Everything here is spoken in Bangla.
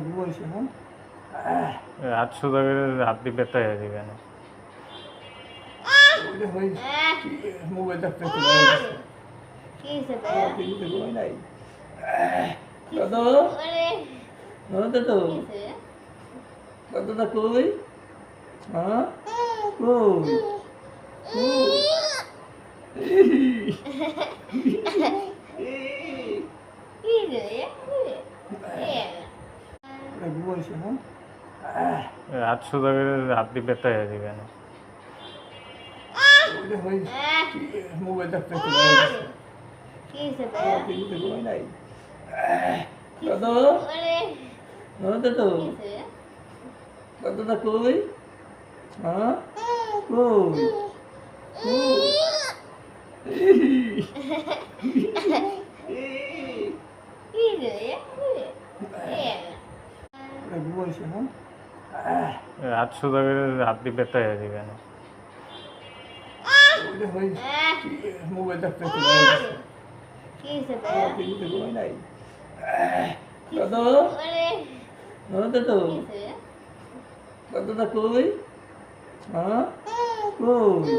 ঘুমাইছে না? হাত সোজা করে হাত দিয়ে ব্যথা হয়ে যাবে কেন? ওইটা হয় মোবাইল দেখতে কি হয়েছে টিভিতে ঘুমাই নাই। কি দাদা আরে দাদা তো কি হয়েছে দাদাটা কই? হ্যাঁ কই? কি রে ঘুমাইছে না? হাত সোজা করে হাত দিয়ে ব্যথা হয়ে যাবে কেন? ওইটা হয় মোবাইল দেখতে কি হয়েছে টিভিতে ঘুমাই নাই। দাদা আরে দাদা তো কি হয়েছে দাদাটা কই? হ্যাঁ কই? কি রে ঘুমাইছে না? হাত সোজা করে হাত দিয়ে ব্যথা হয়ে যাবে কেন? ওইটা হয় মোবাইল দেখতে কি হয়েছে টিভিতে ঘুমাই নাই। দাদা আরে দাদা তো কি হয়েছে দাদাটা কই? হ্যাঁ কই?